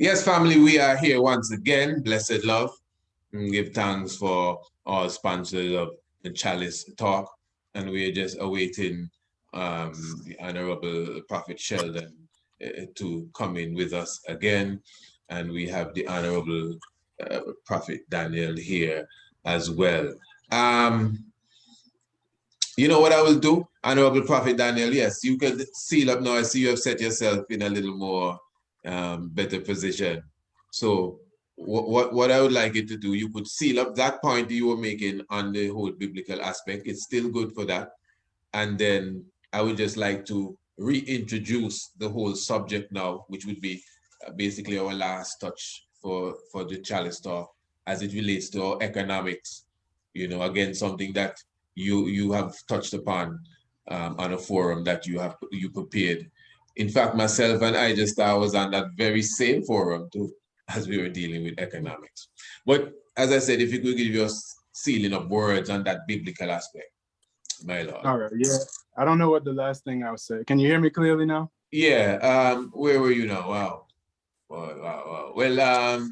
Yes, family, we are here once again. Blessed love. And give thanks for all sponsors of the Chalice Talk. And we're just awaiting the Honorable Prophet Sheldon to come in with us again. And we have the Honorable Prophet Daniel here as well. You know what I will do, Honorable Prophet Daniel? Yes, you can seal up now. I see you have set yourself in a little more better position. So what I would like you to do, you could seal up that point you were making on the whole biblical aspect. It's still good for that. And then I would just like to reintroduce the whole subject now, which would be basically our last touch for the Chalice Talk as it relates to our economics. You know, again, something that you have touched upon on a forum that you prepared. In fact, myself and I just was on that very same forum too, as we were dealing with economics. But as I said, if you could give your sealing of words on that biblical aspect, my lord. All right, yeah. I don't know what the last thing I was saying. Can you hear me clearly now? Yeah. Where were you now? Wow. Wow. Well,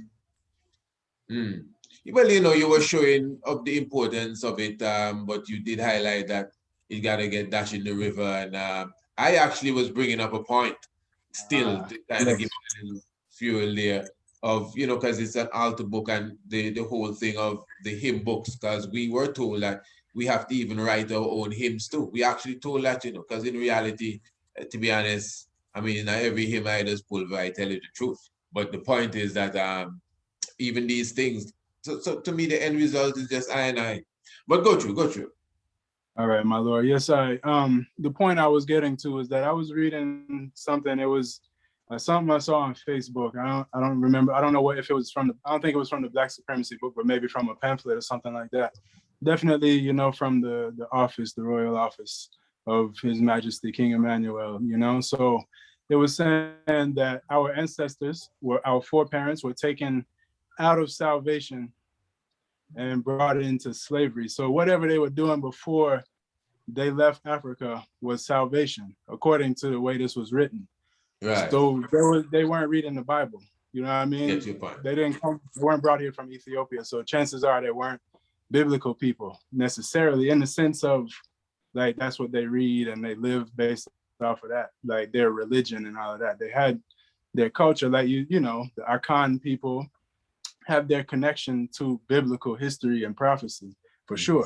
well, you know, you were showing of the importance of it, but you did highlight that you got to get dashed in the river. And I actually was bringing up a point still to kind of give a little fuel there of, you know, because it's an altar book and the whole thing of the hymn books, because we were told that we have to even write our own hymns too. We actually told that, you know, because in reality, to be honest, I mean, every hymn I just pull, I tell you the truth. But the point is that even these things, so to me, the end result is just I and I. But go through. All right, my lord. Yes, the point I was getting to is that I was reading something. It was something I saw on Facebook. I don't remember. I don't know if it was from I don't think it was from the Black Supremacy book, but maybe from a pamphlet or something like that. Definitely, you know, from the office, the royal office of His Majesty King Emmanuel, you know. So it was saying that our ancestors, our foreparents, were taken out of salvation and brought into slavery. So whatever they were doing before they left Africa was salvation, according to the way this was written. Right. So they weren't reading the Bible. You know what I mean? Get your point. They weren't brought here from Ethiopia. So chances are they weren't biblical people necessarily, in the sense of like that's what they read and they live based off of that, like their religion and all of that. They had their culture, like you know, the Akan people have their connection to biblical history and prophecy for sure.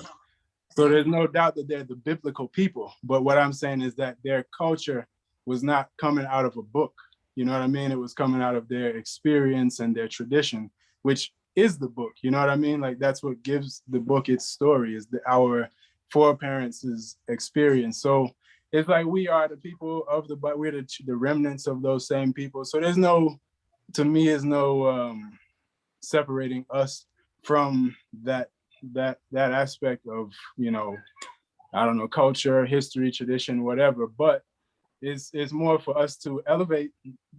So there's no doubt that they're the biblical people. But what I'm saying is that their culture was not coming out of a book. You know what I mean? It was coming out of their experience and their tradition, which is the book. You know what I mean? Like that's what gives the book its story, is our foreparents' experience. So it's like we are the people of the, but we're the remnants of those same people. So there's no, to me, is no separating us from that aspect of, you know, I don't know, culture, history, tradition, whatever. But it's more for us to elevate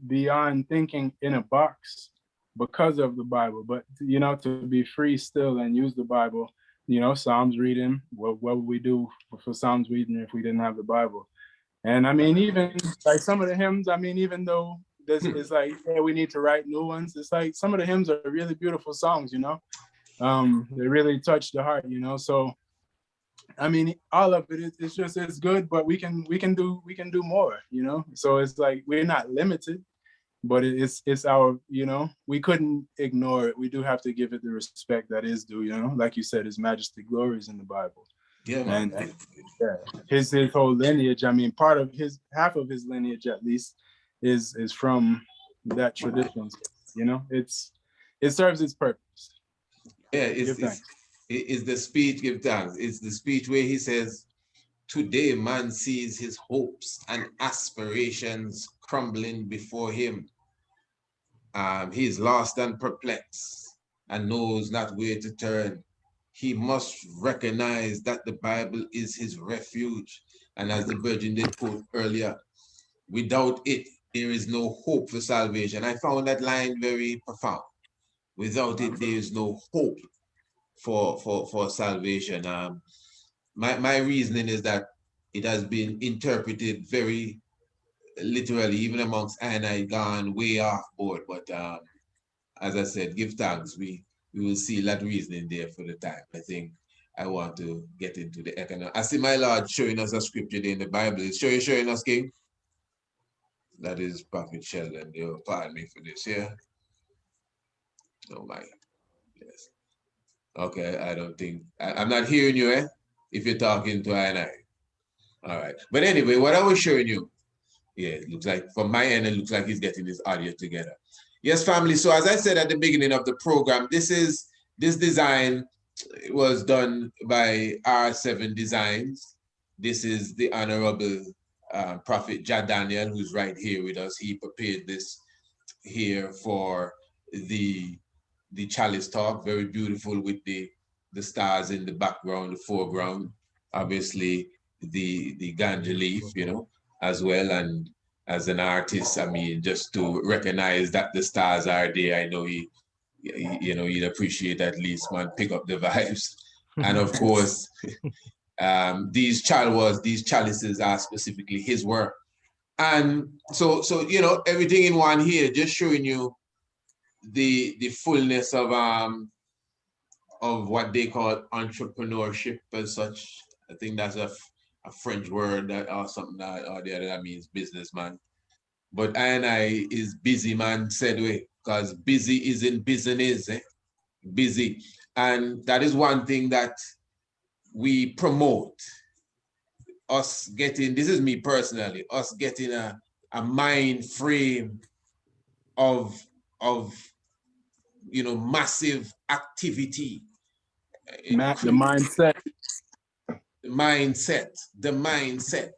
beyond thinking in a box because of the Bible, but you know, to be free still and use the Bible. You know, Psalms reading. What would we do for Psalms reading if we didn't have the Bible? And I mean, even like some of the hymns, I mean, even though this is like, yeah, we need to write new ones, it's like some of the hymns are really beautiful songs, you know. They really touch the heart, you know. So I mean, all of it, it's good, but we can do more, you know. So it's like we're not limited, but it's our, you know, we couldn't ignore it. We do have to give it the respect that is due, you know. Like you said, His Majesty glories in the Bible. Yeah, man. And yeah, his whole lineage. I mean, half of his lineage at least is from that tradition. You know, it serves its purpose. Yeah, it's the speech, give thanks. It's the speech where he says, today man sees his hopes and aspirations crumbling before him. He is lost and perplexed and knows not where to turn. He must recognize that the Bible is his refuge. And as the Virgin did quote earlier, without it, there is no hope for salvation. I found that line very profound. Without it, there is no hope for salvation. My reasoning is that it has been interpreted very literally, even amongst I gone way off board. But as I said, give thanks. We will see that reasoning there for the time. I think I want to get into the economic. I see my Lord showing us a scripture there in the Bible. Is showing us, King? That is Prophet Sheldon. You'll pardon me for this, yeah? Oh my, yes. Okay, I don't think, I'm not hearing you, eh? If you're talking to I and I. All right. But anyway, what I was showing you, yeah, it looks like, from my end, it looks like he's getting his audio together. Yes, family. So as I said at the beginning of the program, this design was done by R7 Designs. This is the Honorable Prophet Jah Daniel, who's right here with us. He prepared this here for the chalice talk. Very beautiful with the stars in the background, the foreground. Obviously, the ganja leaf, you know, as well. And as an artist, I mean, just to recognize that the stars are there, I know you know, you'd appreciate at least, man, pick up the vibes. And of course, these chalices are specifically his work. And so you know, everything in one here, just showing you the fullness of what they call entrepreneurship as such. I think that's a French word that or something that or the other that means businessman. But I is busy man said way, because busy is in business, busy. And that is one thing that we promote. Us getting, this is me personally, us getting a mind frame of you know, massive activity. The mindset. The mindset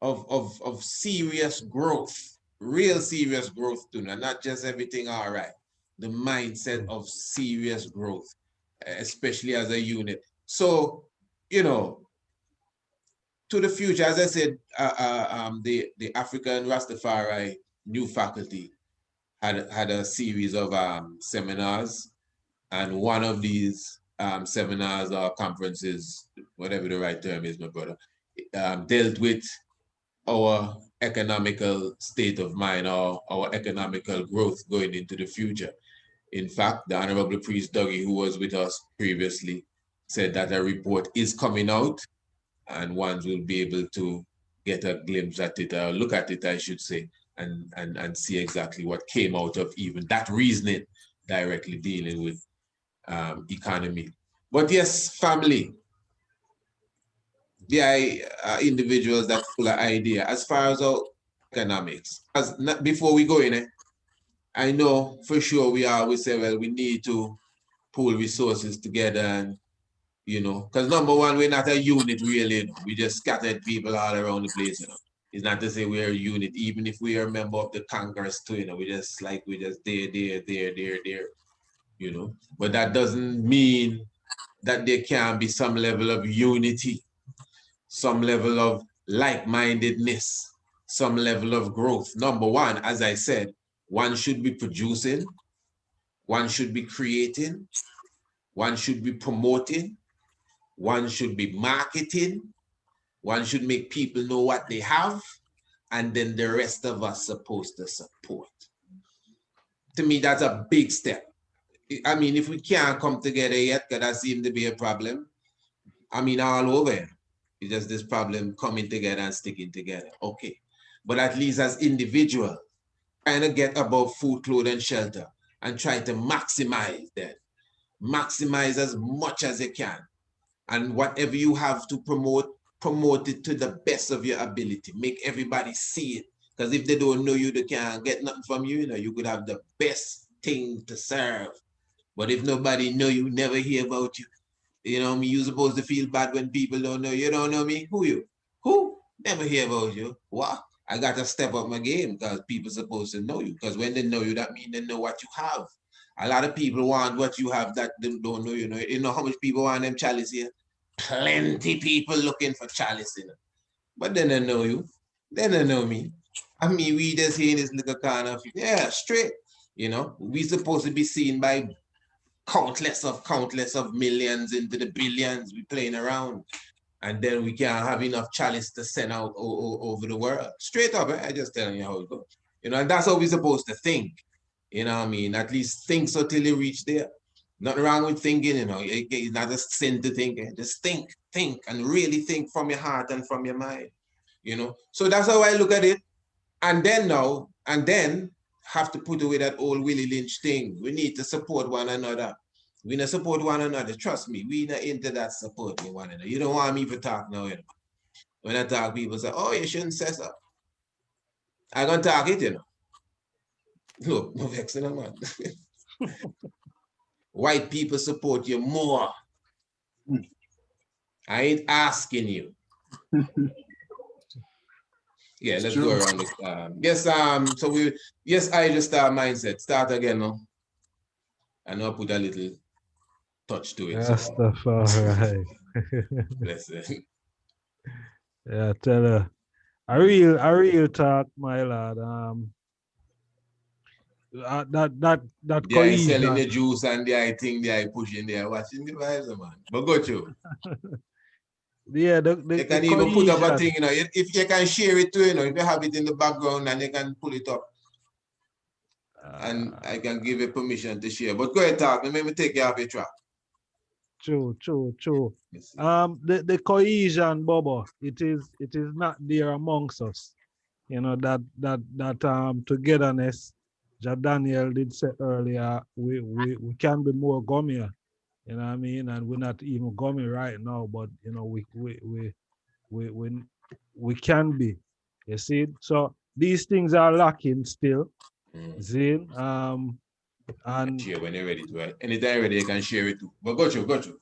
of serious growth, real serious growth too, not just everything all right. The mindset of serious growth, especially as a unit. So, you know, to the future, as I said, the African Rastafari new faculty had a series of seminars, and one of these seminars or conferences, whatever the right term is, my brother, dealt with our economical state of mind or our economical growth going into the future. In fact, the Honorable Priest Dougie, who was with us previously, said that a report is coming out and ones will be able to get a glimpse at it, or look at it, I should say, and see exactly what came out of even that reasoning directly dealing with economy. But yes, family, there are individuals that full of idea as far as our economics. As not, before we go in, I know for sure we always say, well, we need to pool resources together, and you know, because number one, we're not a unit really, you know. We just scattered people all around the place, you know. It's not to say we're a unit, even if we are a member of the Congress too, you know, we just there, you know. But that doesn't mean that there can be some level of unity, some level of like-mindedness, some level of growth. Number one, as I said, one should be producing, one should be creating, one should be promoting, one should be marketing, one should make people know what they have, and then the rest of us supposed to support. To me, that's a big step. I mean, if we can't come together yet, because that seems to be a problem, I mean, all over. It's just this problem coming together and sticking together. Okay. But at least as individuals, kind of get above food, clothing, and shelter and try to maximize that. Maximize as much as you can. And whatever you have to promote it to the best of your ability. Make everybody see it. Because if they don't know you, they can't get nothing from you. You know, you could have the best thing to serve. But if nobody know you, never hear about you. You know me, you're supposed to feel bad when people don't know you. You don't know me? Who you? Who? Never hear about you. What? I got to step up my game because people supposed to know you. Because when they know you, that means they know what you have. A lot of people want what you have that they don't know you. You know how much people want them chalice here? Plenty people looking for chalice, you know. But then they know you. Then they know me. I mean, we just here in this little corner. Yeah, straight. You know, we supposed to be seen by countless of millions into the billions. We playing around. And then we can't have enough chalice to send out over the world. Straight up, I just telling you how it goes. You know, and that's how we're supposed to think. You know what I mean? At least think so till you reach there. Nothing wrong with thinking, you know. It's not a sin to think. Just think, and really think from your heart and from your mind. You know. So that's how I look at it. And then have to put away that old Willie Lynch thing. We need to support one another. We need to support one another. Trust me, we not into that supporting one another. You don't want me to talk now, you know. When I talk, people say, oh, you shouldn't say so. I gonna talk it, you know. Look, no vexing no man. White people support you more. I ain't asking you. Yeah, let's go around the yes, I just start mindset. Start again now. And I'll put a little touch to it. That's stuff all right. Bless it. Yeah, tell her. A real talk, my lad. That They are selling cohesion. the juice and they are thing they are pushing, they are watching the vibes, man. But go to. Yeah, They the can even put up a cohesion. thing, you know, if you can share it too, you know, if you have it in the background and they can pull it up. And I can give you permission to share. But go ahead, talk. Let me take you off your track. True. The cohesion, Bobo, it is not there amongst us. You know, that togetherness, that Daniel did say earlier, we can be more gummier, you know what I mean? And we're not even gummy right now, but you know, we can be. You see? So these things are lacking still. Zin. And share when you're ready to, right? Anytime you're ready, you can share it too. But go to.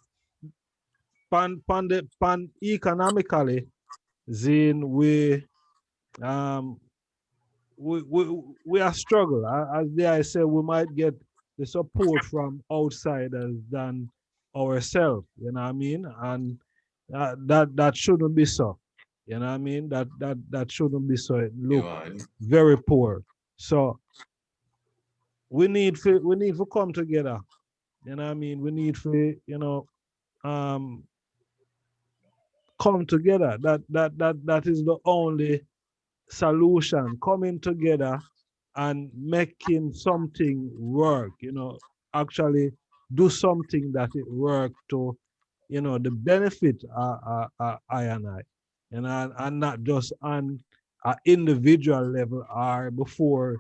Pan economically, Zin, we are struggle. As I say, we might get the support from outsiders than ourselves. You know what I mean? And that shouldn't be so. You know what I mean? That shouldn't be so. It look very poor. So we need to come together. You know what I mean? We need to come together. That is the only solution. Coming together and making something work. You know, actually do something that it work to, you know, the benefit I and I, and not just on an individual level or before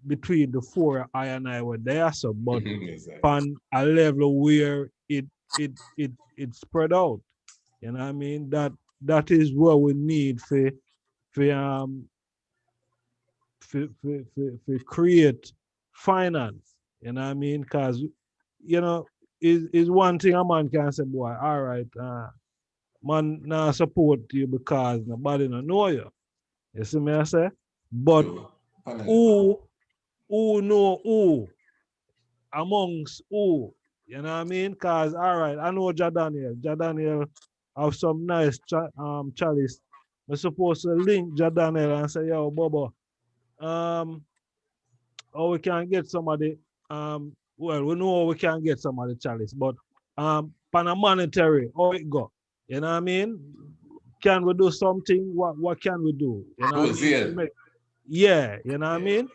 between the four I and I were there, so but exactly. on a level where it spread out. You know what I mean? That is what we need for for create finance. You know what I mean? Because you know, is one thing a man can say, boy, all right, man now support you because nobody don't know you. You see me I say? But who know who amongst who? You know what I mean? Because, all right, I know Jadaniel. Jadaniel have some nice chalice. We're supposed to link Jadaniel and say, yo, Bobo, or we can get somebody, well, we know we can get somebody chalice, but pan monetary, how it go? You know what I mean? Can we do something? What can we do? You know what I mean? Yeah, you know what I mean?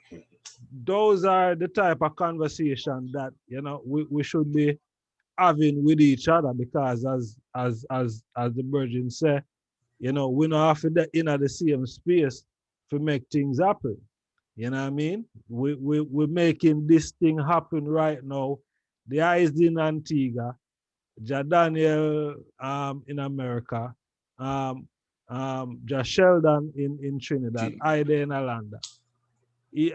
Those are the type of conversation that you know we should be having with each other because as the virgin say, you know, we not have to in the same space to make things happen. You know what I mean? We're making this thing happen right now. The eyes in Antigua, Jadaniel in America, Josh Sheldon in Trinidad, Ida in Alanda.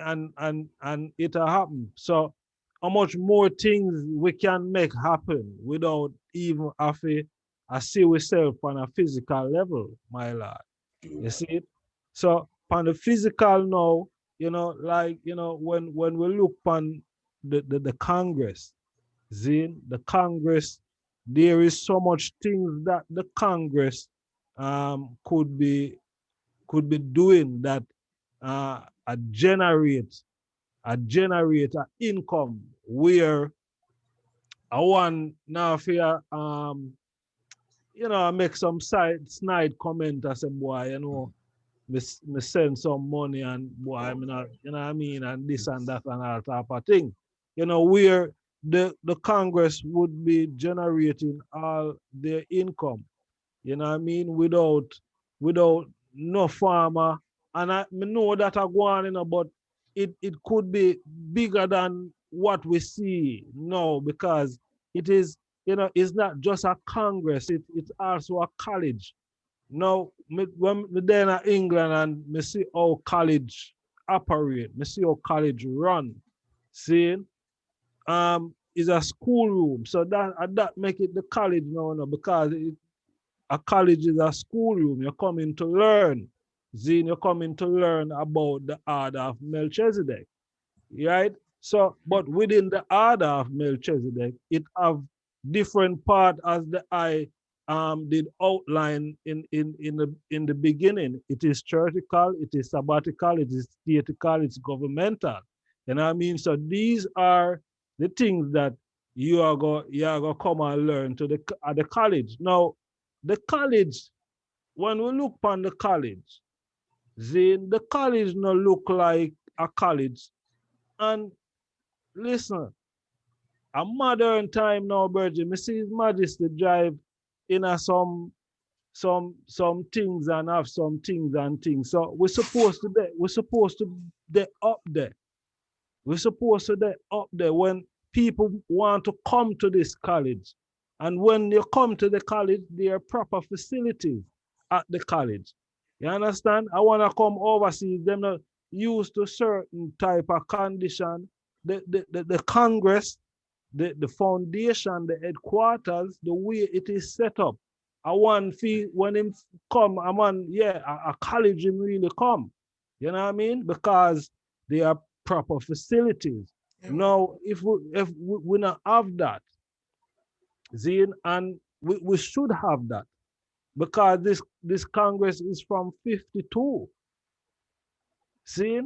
And it'll happen. So how much more things we can make happen without even having to see ourselves on a physical level, my lord. You see it? So on the physical now, you know, like you know, when we look on the Congress, Zin, the Congress, there is so much things that the Congress could be doing that generate an income where I want now fear you know make some side snide comment as a boy, you know, me send some money and boy, I mean, you know what I mean, and this and that and all type of thing. You know, where the Congress would be generating all their income, you know what I mean, without no farmer. And I know that I go on, you know, but it could be bigger than what we see now because it is, you know, it's not just a Congress, it's also a college. Now, when me there in England and me see how college operate, me see how college run, see, is a schoolroom. So that make it the college now, no, because a college is a schoolroom. You're coming to learn. Zine, you're coming to learn about the order of Melchizedek, right? So, but within the order of Melchizedek, it have different part as the I did outline in the beginning. It is churchical, it is sabbatical, it is statical, it's governmental. You know what I mean? So these are the things that you are going come and learn to at the college. Now, the college, when we look upon the college, then the college no look like a college. And listen, a modern time now, Virgin, me see His Majesty drive in a some things and have some things and things. So we're supposed to be up there. We're supposed to be up there when people want to come to this college. And when you come to the college, there are proper facilities at the college. You understand? I want to come overseas, them not used to certain type of condition. The Congress, the foundation, the headquarters, the way it is set up. I want fee when him come, I want, yeah, a college him really come. You know what I mean? Because they are proper facilities. Yeah. Now, if we not have that, Zine, and we should have that, because this Congress is from 52. See?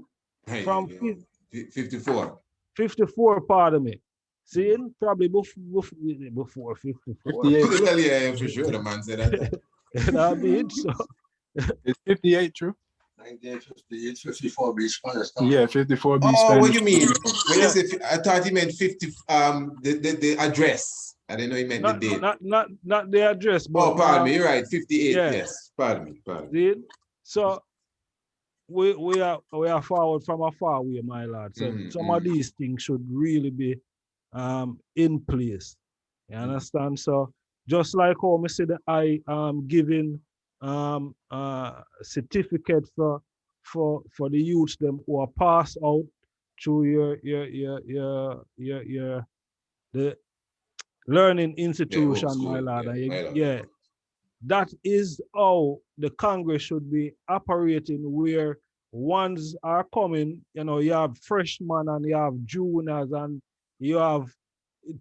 From 54. 54, pardon me. See? Probably before 54. 58. Well, yeah, for sure. The man said that. You know what I mean? So, it's 58 true? 1958, 54 B Spanish. Yeah, 54 B Oh, Spanish. what do you mean? When you say, I thought he meant 50, the address. I didn't know he meant the date. Not the address, but oh, pardon me, you're right. 58, yeah. Yes. Pardon me. See? So we are forward from a far way, my lord. So some of these things should really be in place. You understand? So just like how I said, I giving certificate for the youths them who are passed out through the learning institution, my lord. Yeah. That is how the Congress should be operating, where ones are coming, you know, you have freshmen and you have juniors and you have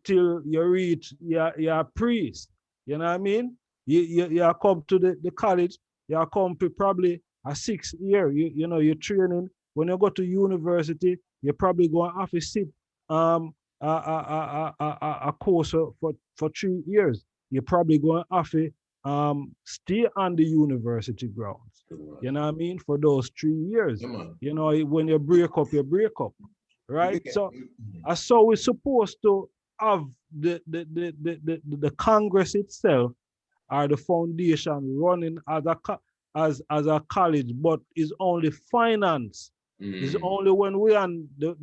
till you reach your priest. You know what I mean? You come to the college, you come to probably a 6th year. You know, you're training. When you go to university, you're probably going to have to sit a course for 3 years. You're probably going to have to stay on the university grounds. You know what I mean? For those 3 years. You know, when you break up, right? So we're supposed to have the Congress itself or the foundation running as a college, but is only finance. Is only when we're on the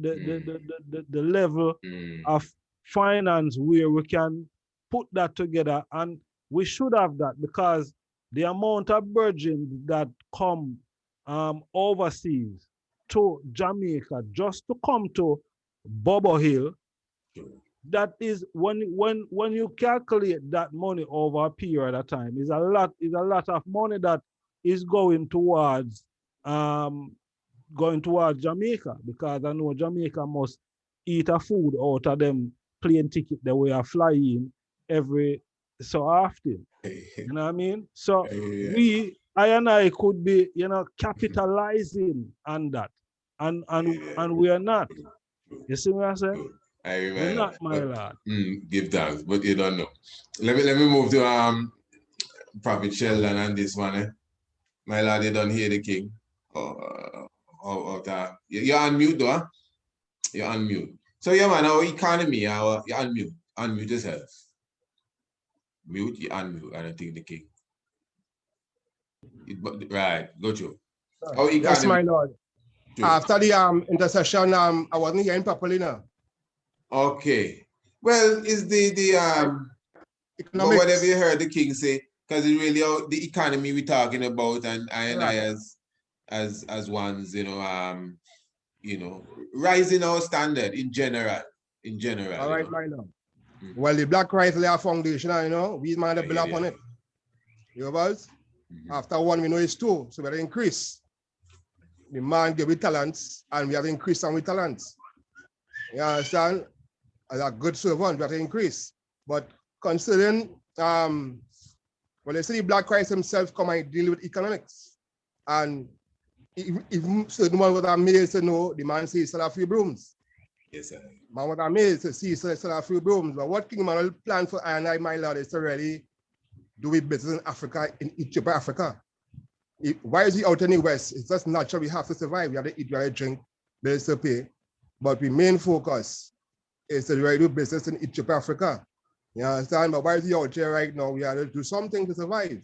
level of finance where we can put that together. And we should have that, because the amount of virgins that come overseas to Jamaica just to come to Bobo Hill, that is when you calculate that money over a period of time, is a lot of money that is going towards Jamaica, because I know Jamaica must eat a food out of them plane ticket that we are flying every so often. You know what I mean? So I and I could be, you know, capitalizing on that. And we are not. You see what I said? I remember. We're not, my lord. Give thanks, but you don't know. Let me move to Prophet Sheldon and this one. My lord, you don't hear the king. You're on mute, though. Huh? You're on mute. So yeah, man, our economy, you're unmute. Unmute yourself. Mute, you unmute. I don't think the king. Right, go through. Our economy. Yes, my lord. True. After the intercession, I wasn't hearing properly now. Okay. Well, is but whatever you heard the king say, because it's really the economy we're talking about, and I as ones, rising our standard in general. All right, my lord. Well, the Black Rifle are foundation, we might have built up on it. You know what? After one, we know it's two, so we have to increase. The man give with talents, and we have to increase some with talents. You understand? As a good servant, we have to increase. But considering, they say the Black Christ himself come and deal with economics. And if certain one with a mail to know, the man says sell a few brooms. Yes, sir. Man with a mail to see sell a few brooms. But what King Manuel plan for I and I, my lord, is to really do with business in Africa, in Ethiopia, Africa. Why is he out in the West? It's just natural. We have to survive. We have to eat, we have to drink, bills to pay. But the main focus is to really do business in Ethiopia, Africa. You understand? But why is he out here right now? We have to do something to survive.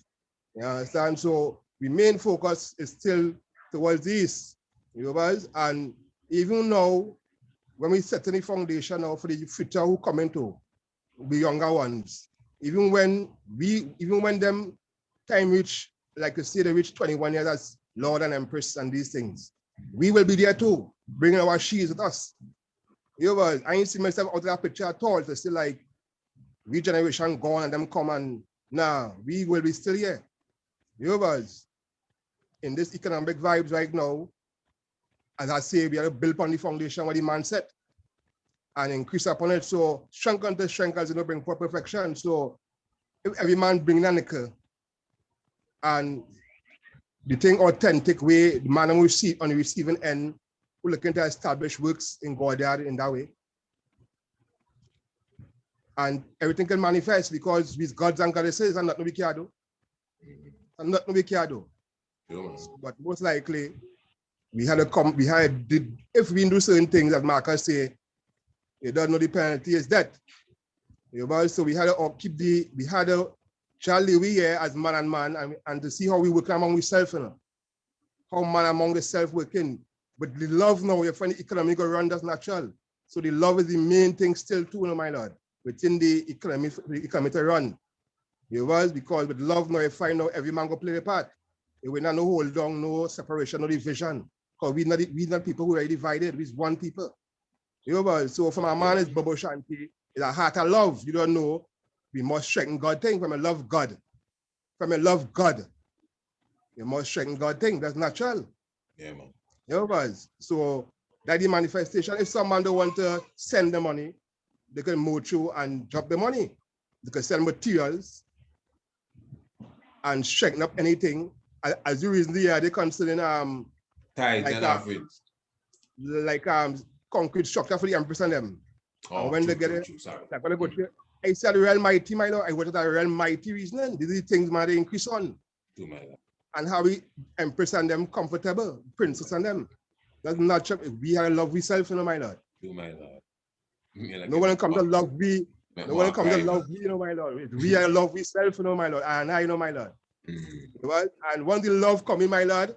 You understand? So the main focus is still towards the East. You know, guys? And even now, when we set any foundation now for the future who come into the younger ones, even when them time reach, like you say, they reach 21 years as Lord and Empress and these things, we will be there too, bringing our shields with us. You know, I ain't see myself out of that picture at all. It's still like regeneration gone and them come and we will be still here. You know, in this economic vibes right now, as I say, we have to build on the foundation what the man set and increase upon it. So strength unto strength as bring for perfection. So if every man bring a nickel and the thing authentic way, the man will see on the receiving end, we're looking to establish works in God in that way. And everything can manifest because with God's and goddesses and not no we can do. And not no we can do. But most likely, if we do certain things, as Marcus say, you don't know the penalty is death. You know, so we had to shall live here as man and man and to see how we work among ourselves, how man among the self working. But the love now, you find the economy go run, that's natural. So the love is the main thing still too, my lord, within the economy to run. You know, because with love now, you find out every man go play a part. You will not no hold down, no separation, no division. Because we not people who are divided, we're one people. You know, so from a man is Bobo Shanti, it's a heart of love. You don't know, we must strengthen God thing from a love God. From a love God, you must strengthen God thing. That's natural. Yeah, man. You know, so that the manifestation, if someone don't want to send the money, they can move through and drop the money. They can send materials and strengthen up anything. As you recently they considering concrete structure for the Empress and them. Oh, and when they get it, like when they go to I said the real mighty, my lord, I went to that real mighty reasoning. These are the things man they increase on. And how we Empress and them comfortable, princess and them. That's not we have love we self, my lord. My lord. No one come to love we. No one come to love we, my lord. We are love we self, my lord. And I know, my lord. Right? And once the love come in, my lord,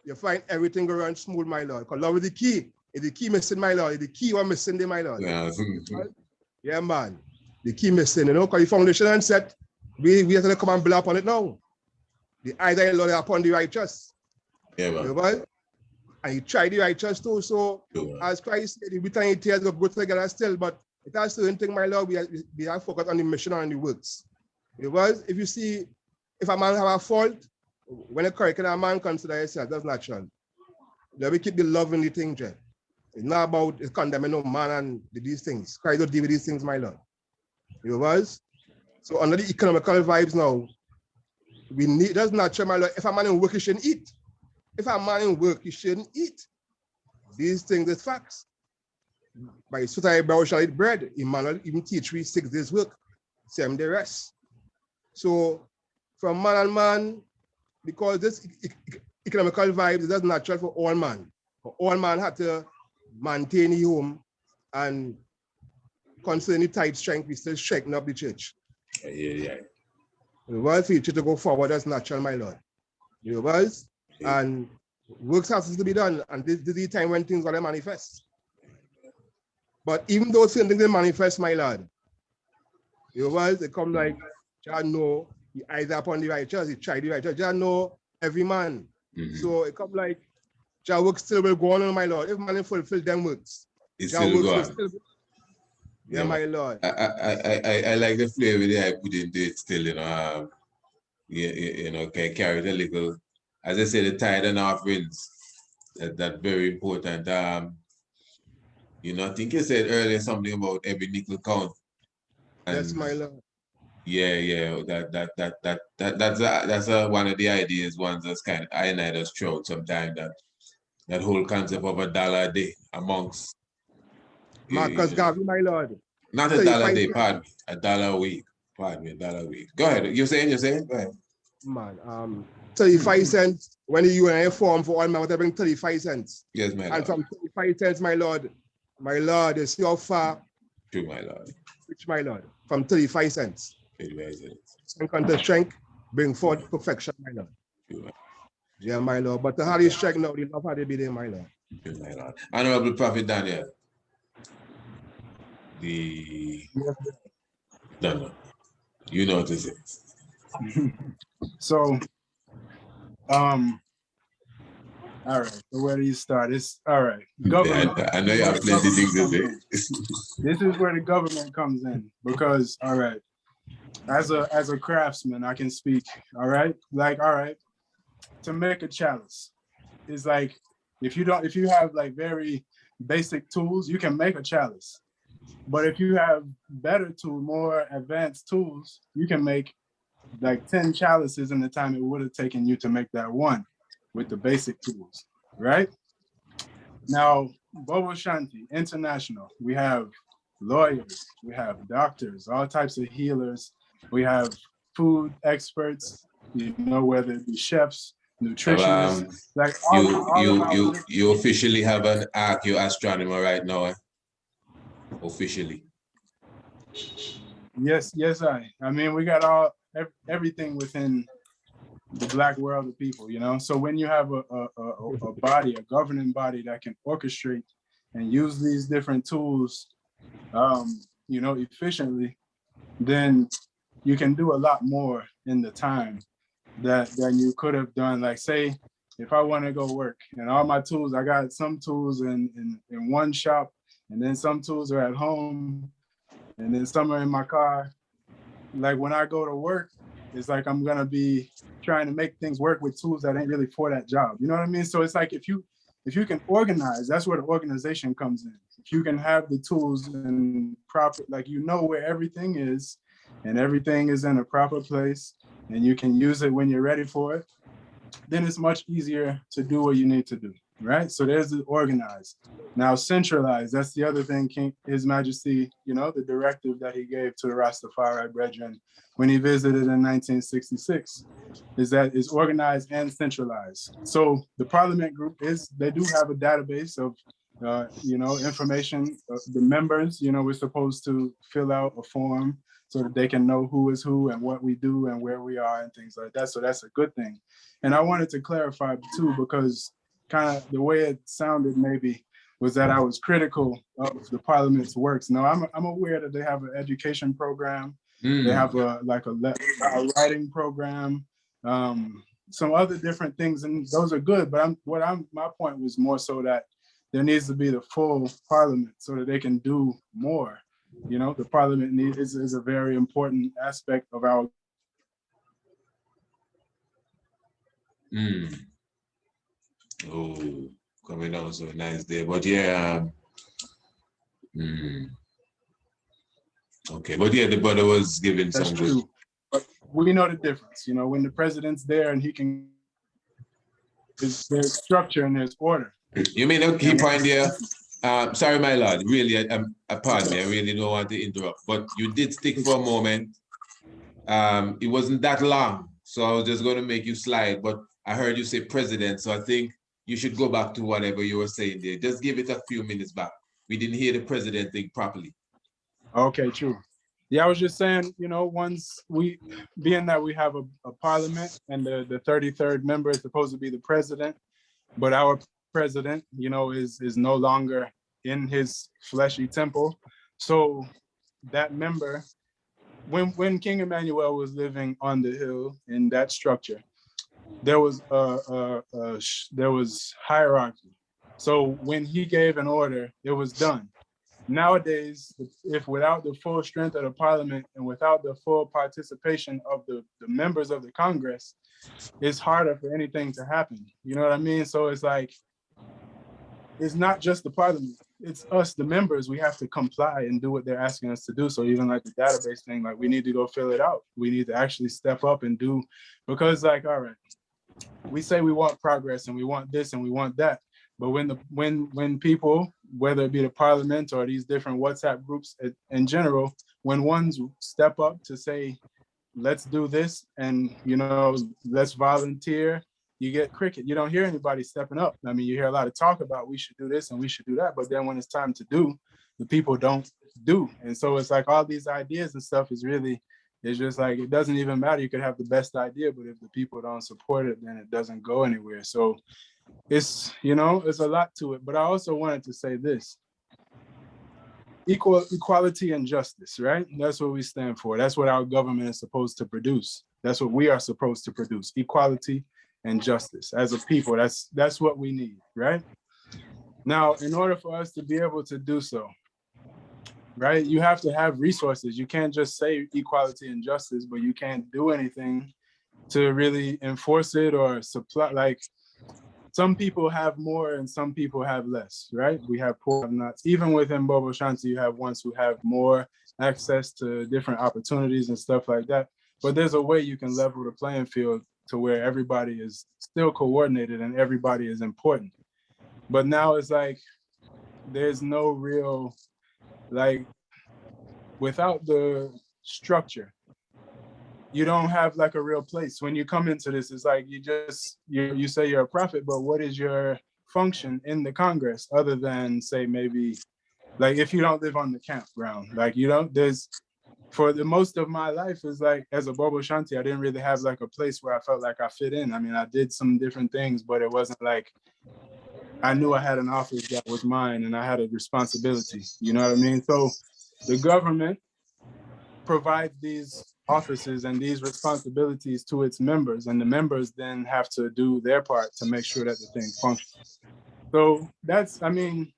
you find everything go around smooth, my lord. Because love is the key. If the key missing, my lord, if the key one missing there, my lord. Right? Yeah, man. The key missing, because the foundation and set, we have to come and build up on it now. The either Lord upon the righteous. Yeah, man. You know, and you try the righteous too. So as Christ said, we try to go together still, but it has certain thing, my lord, we have focused on the mission and the works. Because if you see, if a man have a fault, when a correct a man consider himself, that's natural. Let me keep the love in the thing, Jeff. It's not about condemning no man and these things. Christ don't deal with these things, my lord. You know, so under the economical vibes now, we need, that's natural, my lord. If a man in work, he shouldn't eat. If a man in work, he shouldn't eat. These things is facts. By sweat eyebrow shall eat bread. Emmanuel even teach we 6 days work, 7 day rest. So from man and man, because this economical vibes, that's natural for all man. All man had to maintain the home, and concerning the tithe strength, we still shaking up the church. Yeah. The world future to go forward, that's natural, my Lord. You know, boys? And works has to be done, and this is the time when things are going to manifest. But even though certain things manifest, my Lord, you know, boys, they come like, Jah know, he eyes upon the righteous, he tried the righteous, Jah know every man. So it come like, Jah works still will go on, my Lord. If man fulfill them works, It's Jah still works going. will still. Yeah, my Lord. I like the flavor that I put into it still, you know. You know, can carry it a little. As I say, the tide and half winds. That's very important. You know, I think you said earlier something about every nickel count. And Yes, my Lord. Yeah. That's one of the ideas. Ones that's kind of I and I just throw out sometimes that whole concept of $1 a day amongst Marcus Garvey, my Lord. not $1 a day, pardon me, $1 a week. Pardon me, $1 a week. Go ahead. You're saying? Go ahead. Man, 35 cents when you in a form for all man, I bring 35 cents. Yes, my Lord. And from 35 cents, my Lord, you see how far. True, my Lord. Which, my Lord, from 35 cents. 35 cents. Strength unto strength, bring forth perfection, my Lord. True, yeah, my Lord. But the hardest strength now, the love how they be there, my Lord. True, my Lord. Honorable Prophet Daniel. No. You know what to say. So, all right. So where do you start? It's all right. Government. I know you have plenty of things to say. This is where the government comes in because, all right, as a craftsman, I can speak. All right, like all right, to make a chalice, is like if you have like very basic tools, you can make a chalice. But if you have better tools, more advanced tools, you can make like 10 chalices in the time it would have taken you to make that one with the basic tools, right? Now, Bobo Shanti, international, we have lawyers, we have doctors, all types of healers, we have food experts, you know, whether it be chefs, nutritionists, like you officially have an ARCHAEOASTRONOMER right now, eh? Officially. Yes, I mean, we got everything within the Black world of people, you know? So when you have a body, a governing body that can orchestrate and use these different tools, you know, efficiently, then you can do a lot more in the time than you could have done. Like say, if I want to go work and all my tools, I got some tools in one shop, and then some tools are at home, and then some are in my car. Like when I go to work, it's like I'm gonna be trying to make things work with tools that ain't really for that job. You know what I mean? So it's like if you can organize, that's where the organization comes in. If you can have the tools and proper, like you know where everything is, and everything is in a proper place, and you can use it when you're ready for it, then it's much easier to do what you need to do, right? So there's the organized. Now centralized, that's the other thing His Majesty, you know, the directive that he gave to the Rastafari brethren when he visited in 1966, is that it's organized and centralized. So the Parliament group they do have a database of, you know, information. The members, you know, we're supposed to fill out a form so that they can know who is who and what we do and where we are and things like that. So that's a good thing. And I wanted to clarify too, because kind of the way it sounded maybe was that I was critical of the Parliament's works. No, I'm aware that they have an education program. They have a writing program, some other different things, and those are good. But my point was more so that there needs to be the full Parliament so that they can do more. You know, the Parliament is a very important aspect of our. Oh, coming down so nice there, but yeah. Okay, but yeah, the brother was giving That's some true. good. But we know the difference. You know, when the president's there and he can, there's structure and there's order. You mean a key point there? Sorry, my lord. Really, pardon me. I really don't want to interrupt, but you did stick for a moment. It wasn't that long, so I was just going to make you slide. But I heard you say president, so I think you should go back to whatever you were saying there. Just give it a few minutes back. We didn't hear the president thing properly. Okay, true. Yeah, I was just saying, you know, once being that we have a parliament and the 33rd member is supposed to be the president, but our president, you know, is no longer in his fleshy temple. So that member, when King Emmanuel was living on the hill in that structure, there was there was hierarchy. So when he gave an order, it was done. Nowadays, if without the full strength of the parliament and without the full participation of the members of the Congress, it's harder for anything to happen. You know what I mean? So it's like, it's not just the parliament, it's us, the members. We have to comply and do what they're asking us to do. So even like the database thing, like we need to go fill it out. We need to actually step up and do, because like, all right, we say we want progress and we want this and we want that. But when people, whether it be the parliament or these different WhatsApp groups in general, when ones step up to say, let's do this and, you know, let's volunteer, you get cricket. You don't hear anybody stepping up. I mean, you hear a lot of talk about we should do this and we should do that. But then when it's time to do, the people don't do. And so it's like all these ideas and stuff is really, it's just like, it doesn't even matter. You could have the best idea, but if the people don't support it, then it doesn't go anywhere. So it's, you know, it's a lot to it. But I also wanted to say this: equality and justice, right? That's what we stand for. That's what our government is supposed to produce. That's what we are supposed to produce: equality and justice. As a people, that's what we need, right? Now, in order for us to be able to do so, right, you have to have resources. You can't just say equality and justice, but you can't do anything to really enforce it or supply. Like, some people have more and some people have less, right? We have poor and not. Even within Bobo Shanti, you have ones who have more access to different opportunities and stuff like that. But there's a way you can level the playing field to where everybody is still coordinated and everybody is important. But now it's like, there's no real, like, without the structure, you don't have like a real place. When you come into this, it's like you say you're a prophet, but what is your function in the Congress other than, say, maybe like if you don't live on the campground, like you don't, there's, for the most of my life is like, as a Bobo Shanti, I didn't really have like a place where I felt like I fit in. I mean, I did some different things, but it wasn't like I knew I had an office that was mine and I had a responsibility, you know what I mean? So the government provides these offices and these responsibilities to its members, and the members then have to do their part to make sure that the thing functions. So that's, I mean,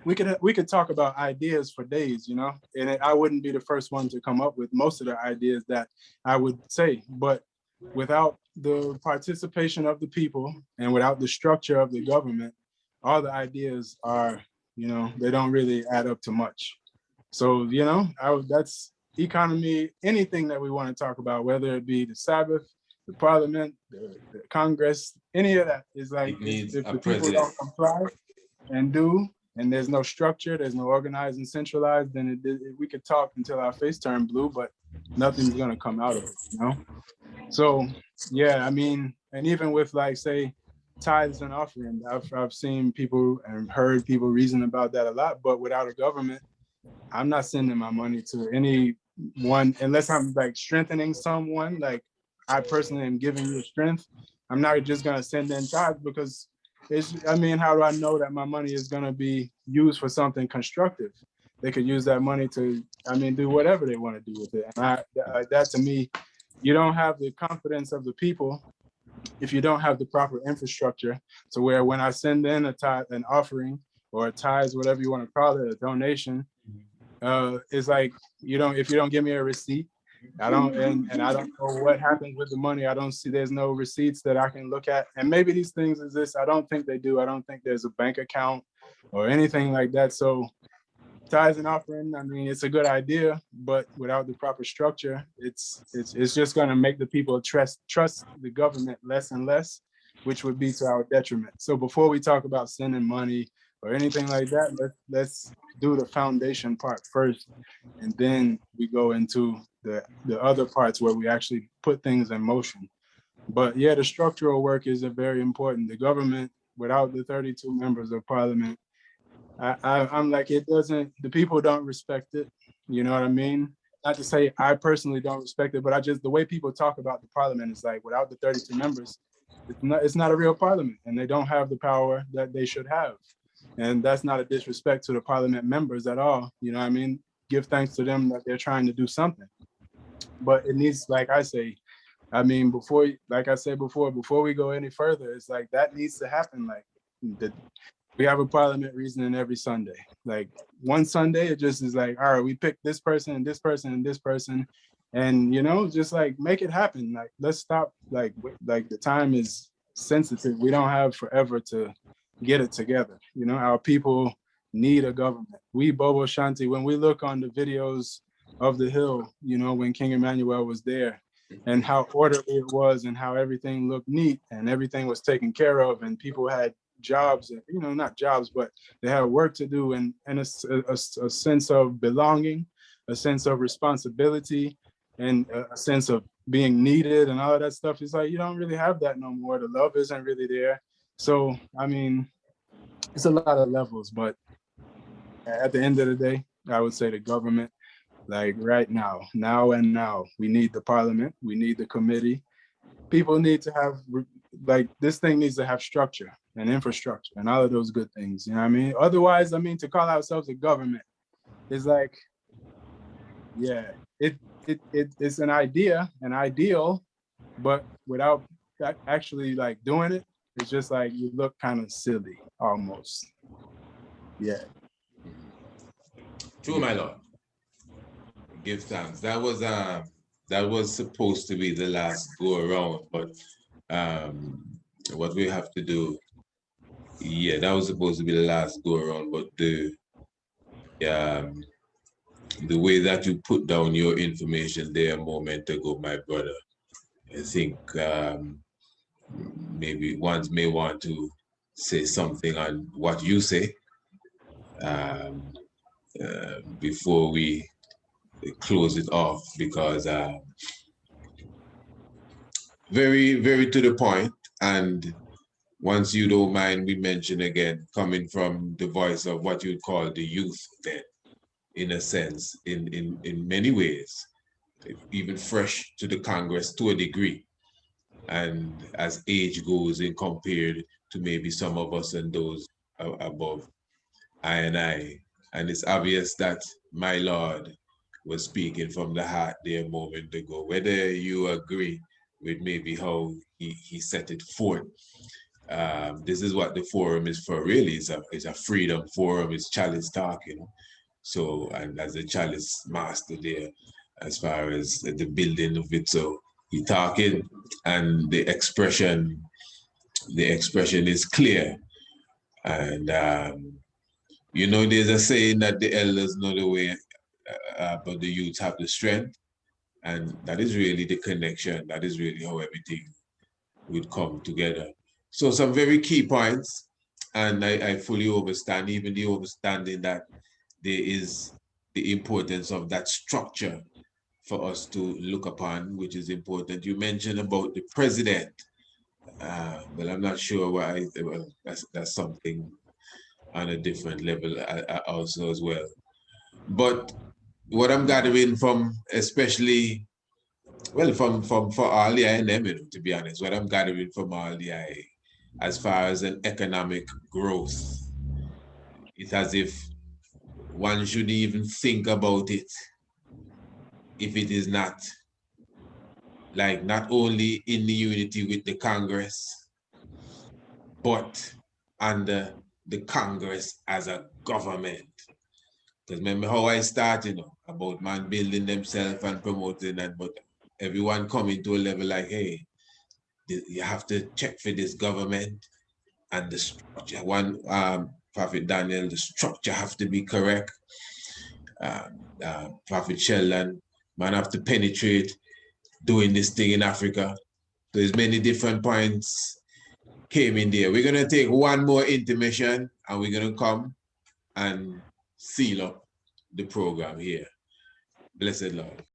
we could talk about ideas for days, you know, and I wouldn't be the first one to come up with most of the ideas that I would say, but without the participation of the people and without the structure of the government, all the ideas are, you know, they don't really add up to much. So, you know, that's economy, anything that we want to talk about, whether it be the Sabbath, the Parliament, the Congress, any of that is like, if the people don't comply and do, and there's no structure, there's no organized and centralized, then we could talk until our face turn blue, but nothing's gonna come out of it, you know? So, yeah, I mean, and even with like, say, tithes and offering, I've seen people and heard people reason about that a lot, but without a government, I'm not sending my money to anyone unless I'm like strengthening someone. Like, I personally am giving you strength. I'm not just gonna send in tithes because it's, I mean, how do I know that my money is gonna be used for something constructive? They could use that money to, I mean, do whatever they want to do with it. And that to me, you don't have the confidence of the people if you don't have the proper infrastructure to where when I send in a tithe, an offering, or a tithe, whatever you want to call it, a donation, it's like, if you don't give me a receipt, I don't, and I don't know what happens with the money. I don't see, there's no receipts that I can look at. And maybe these things exist. I don't think they do. I don't think there's a bank account or anything like that. So tithes and offering, I mean, it's a good idea, but without the proper structure, it's just going to make the people trust the government less and less, which would be to our detriment. So before we talk about sending money or anything like that, let's do the foundation part first, and then we go into the other parts where we actually put things in motion. But yeah, the structural work is a very important. The government, without the 32 members of parliament, I'm like, it doesn't, the people don't respect it. You know what I mean? Not to say I personally don't respect it, but I just, the way people talk about the parliament is like, without the 32 members, it's not a real parliament, and they don't have the power that they should have. And that's not a disrespect to the parliament members at all. You know what I mean? Give thanks to them that they're trying to do something. But it needs, like I say, I mean, before, like I said before we go any further, it's like that needs to happen. Like we have a parliament reasoning every Sunday. Like one Sunday, it just is like, all right, we pick this person and this person and this person, and you know, just like make it happen. Like let's stop. Like the time is sensitive. We don't have forever to get it together. You know, our people need a government. We Bobo Shanti, when we look on the videos of the Hill, you know, when King Emmanuel was there, and how orderly it was, and how everything looked neat, and everything was taken care of, and people had jobs, and you know, not jobs, but they had work to do, and a sense of belonging, a sense of responsibility, and a sense of being needed, and all of that stuff. It's like you don't really have that no more. The love isn't really there. So I mean, it's a lot of levels, but at the end of the day, I would say the government, like right now, we need the parliament, we need the committee. People need to have, like, this thing needs to have structure and infrastructure and all of those good things, you know what I mean? Otherwise, I mean, to call ourselves a government is like, yeah, it's an idea, an ideal, but without actually like doing it, it's just like you look kind of silly almost. Yeah. True, my lord. Give thanks. That was supposed to be the last go around, but what we have to do, yeah, that was supposed to be the last go around, but the way that you put down your information there a moment ago, my brother, I think maybe one may want to say something on what you say before we close it off, because very, very to the point. And once you don't mind, we mention again, coming from the voice of what you'd call the youth then, in a sense, in many ways, even fresh to the Congress to a degree. And as age goes in compared to maybe some of us and those above I, and it's obvious that my Lord was speaking from the heart there a moment ago. Whether you agree with maybe how he set it forth, this is what the forum is for, really. It's a freedom forum, it's chalice talk, you know. So, and as a chalice master there, as far as the building of it, so he talking, and the expression is clear. And you know, there's a saying that the elders know the way, but the youth have the strength. And that is really the connection. That is really how everything would come together. So some very key points, and I fully understand, even the understanding that there is the importance of that structure for us to look upon, which is important. You mentioned about the president. Well, I'm not sure why. Well, that's something on a different level also as well. But what I'm gathering from, especially, well, from for all the INM, you know, to be honest, what I'm gathering from all the IA, as far as an economic growth, it's as if one shouldn't even think about it if it is not, like, not only in the unity with the Congress, but under the Congress as a government. Because remember how I started, you know, about man building themselves and promoting that, but everyone coming to a level like, hey, you have to check for this government and the structure. One, Prophet Daniel, the structure have to be correct. Prophet Sheldon, man have to penetrate doing this thing in Africa. There's many different points came in there. We're gonna take one more intermission and we're gonna come and seal up the program here. Blessed Lord.